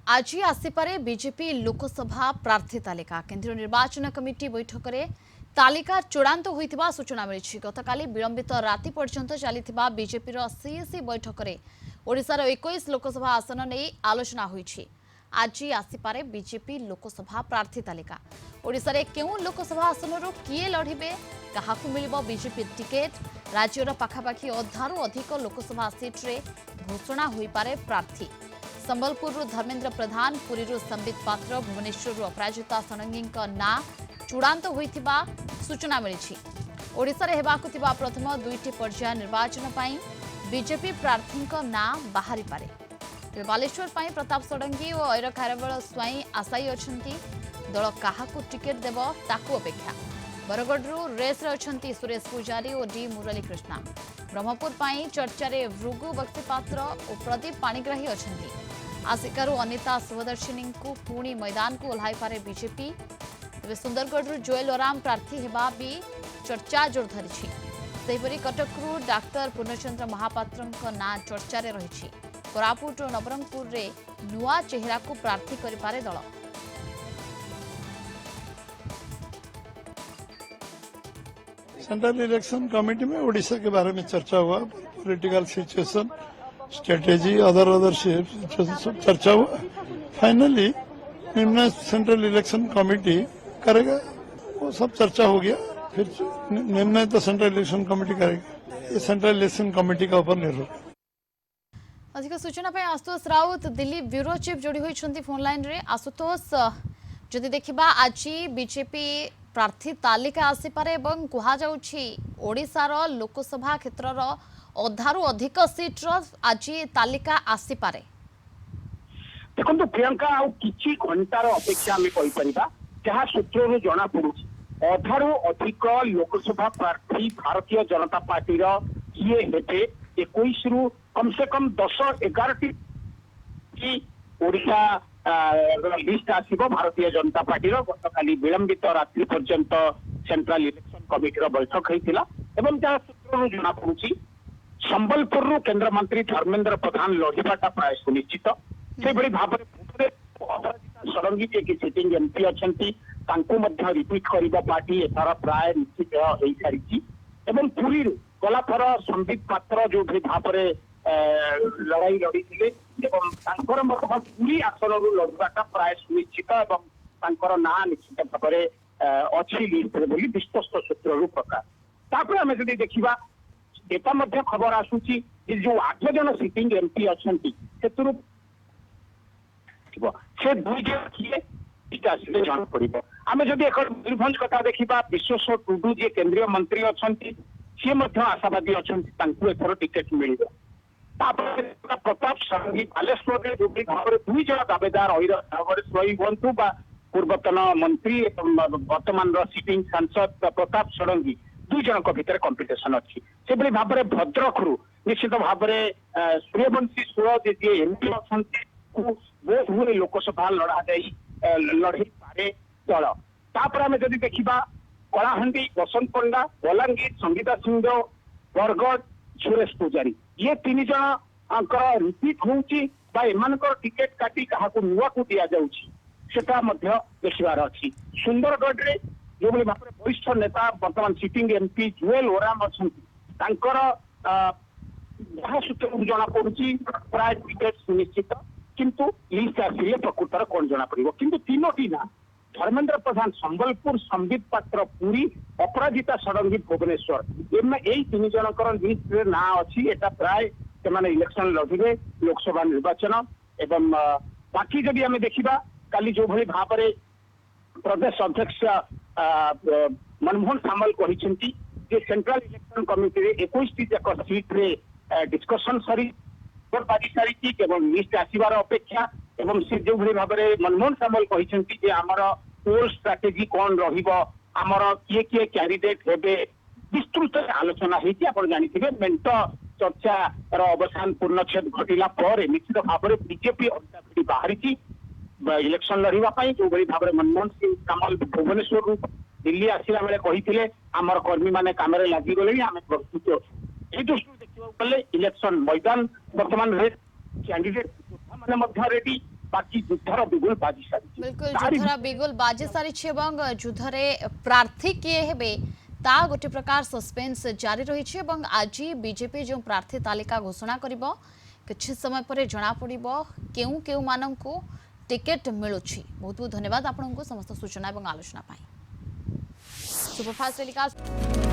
आज आसपे बीजेपी लोकसभा प्रार्थी तालिका केंद्रीय निर्वाचन कमिटी बैठक में तालिका चूड़ांत होता सूचना मिली। गतकाली विलंबित राति पर्यंत चली बीजेपी सीएसी बैठक में ओडिशार 21 लोकसभा आसन नहीं आलोचना होईछि। आज आसपे बीजेपी लोकसभा प्रार्थी तालिका ओडिशारे केउ लोकसभा आसन किए लड़िबे काहाकु मिलिबो बीजेपी टिकेट राज्यर पाखापाखि अधारू अधिक लोकसभा सीट्रे घोषणा होई पारे प्रार्थी। संबलपुर धर्मेंद्र प्रधान, पुरी संबित पात्र, भुवनेश्वर अपराजिता षडंगी ना चूड़ांत होइथिबा सूचना मिली। ओडिशा रे हेबाकु थिबा प्रथम दुईटी पर्याय निर्वाचन पई बीजेपी प्रार्थी ना बाहरी पारे। बालेश्वर पई प्रताप षडंगी और ऐर खारबेल स्वाई आशायी अछंती। दल काहाकु टिकेट देव ताकु अपेक्षा। बरगढ़ रेस अछंती सुरेश पूजारी और डी मुरली कृष्णा। ब्रह्मपुर पई चर्चा रे भृगु बक्सीपात्र और प्रदीप पाणिग्राही अछंती। आसिकारु अनिता सुभदर्शिनी को पुणी मैदान को ओह्लाई पारे बीजेपी। तेज सुंदरगढ़ जोएल ओराम प्रार्थी हेबा भी चर्चा जोर धरी। सेहिपरि कटकरू डाक्टर पूर्णचंद्र महापात्र ना चर्चा रे रही। कोरापुट और नवरंगपुर रे नुआ चेहरा को प्रार्थी करि पारे दल। सेंट्रल इलेक्शन कमेटी में ओडिशा के बारे में चर्चा हुआ। पॉलिटिकल सिचुएशन, स्ट्रेटेजी, अदर सब चर्चा हुआ। फाइनली निम्न सेंट्रल इलेक्शन कमेटी करेगा, वो सब चर्चा हो गया। फिर निम्न तो सेंट्रल इलेक्शन कमेटी करेगा। ये सेंट्रल इलेक्शन कमेटी का ऊपर निर्भर। अधिक सूचना पे आशुतोष राउत दिल्ली ब्यूरो चीफ जोड़ी होती फोन लाइन रे। आशुतोष, जदि देखा आज बीजेपी प्रार्थी तालिका आसीपारे ओडिशार लोकसभा क्षेत्रर अधारू अधिक सीट्र आज तालिका आसीपारे। देखो प्रियंका किछि घंटार अपेक्षा आम कहीपर जहाँ सूत्र जना पड़ू अधारू अधिक लोकसभा प्रार्थी भारतीय जनता पार्टी किए हेते 21 रु कम से कम 10-11 ओडिशा लिस्ट आसीबो भारतीय जनता पार्टी गतकाली विलंबित रात्रि पर्यंत सेंट्रल इलेक्शन कमिटी बैठक होता एवं जहाँ सूत्र जना पड़ू संबलपुर केंद्र मंत्री धर्मेंद्र प्रधान लड़ाटा प्राय सुनिश्चित। से भाव में अपराजिता षडंगी जे कि सिटिंग एमपी अच्छा रिपीट कर पार्टी एथर प्राय निश्चित हो सारी। एवं पुरी गलाथर संबित पात्र जो भाव में लड़ाई लड़ी पुरी आसन लड़ाटा प्राय सुनिश्चित एवं ना निश्चित भाव में अच्छी लिस्ट विश्वस्त सूत्र प्रकाश। तापर आम जब देखा एटा मध्य खबर आसूची जो 8 जन सिटिंग एमपी अच्छा से 2 जन किए जना पड़े। आम जब एक मयूरभंज कथा देखा विश्वेश्वर टुडू जी केंद्रीय मंत्री अच्छा सी आशावादी अच्छा एथर टिकेट मिल। प्रताप षडंगी बालेश्वर जो भाव में 2 जन दावेदार स्वयं हूँ पूर्वतन मंत्री वर्तमान सिटिंग सांसद प्रताप षडंगी 2 जन भितर कंपिटिशन अच्छी। से भाव में भद्रक निश्चित भाव में सूर्यवंशी सोल जी एमपी अच्छा बहुत हुए लोकसभा लड़ाई पारे दल। तापर आम जब देखा कलाहांडी बसंत पंडा, बलांगीर संगीता सिंह, बरगढ़ सुरेश पूजारी ये 3 जन रिपीट होकर टिकेट काटी क्या नुआ को दि जाटा देखबार अच्छी। सुंदरगढ़ रे जो भाव में वरिष्ठ नेता वर्तमान सिटिंग एमपी जोएल ओराम अच्छा जहाँ सूत्र जना पड़ी प्राय टिकेट सुनिश्चित किंतु लिस्ट आसिले प्रकृतर कौन जना पड़ो। किंतु 3टी ना धर्मेंद्र प्रधान संबलपुर, संबित पात्र पुरी, अपराजिता षडंगी भुवनेश्वर यही 3 जनकर लिस्ट ना अच्छी। एटा प्राय से इलेक्शन लड़े लोकसभा निर्वाचन। एवं बाकी जब आम देखा काली जो भाव में प्रदेश अध्यक्ष मनमोहन सामल कहते सेंट्रल इलेक्शन कमिटी 21 जाक सीट रे डिस्कसन सरी सारी केवल लिस्ट आसबार अपेक्षा। एवं से जो भाव में मनमोहन सामल कहते आमर पोल स्ट्राटेजी कौन रमर किए किए कैंडिडेट हे विस्तृत आलोचना होती। आप जानते मेंट चर्चार अवसान पूर्णछेद घटला पर निश्चित भाव में बीजेपी अड्डा बाहरी इलेक्शन लड़ाई जो भाव में मनमोहन सिंह सामल भुवनेश्वर दिल्ली आसला बेले कहते आमर कर्मी मैंने कम लगिगले आम प्रस्तुत ये दृष्टि देखा गले इलेक्शन मैदान बर्तमान कैंडिडेट मैंने रेडी बाकी युद्धर बिगुल बाजी सारी बिल्कुल युद्धर बिगुल बाजी सारी युद्धरे प्रार्थी किए हेबे ता गोटे प्रकार सस्पेंस जारी रही आज बीजेपी जो प्रार्थी तालिका घोषणा करिबो किछि समय पर जना पड़िबो केउ केउ माननकु टिकेट मिलुछि। बहुत बहुत धन्यवाद आपनको समस्त सूचना और आलोचना पाई। Superfast telecast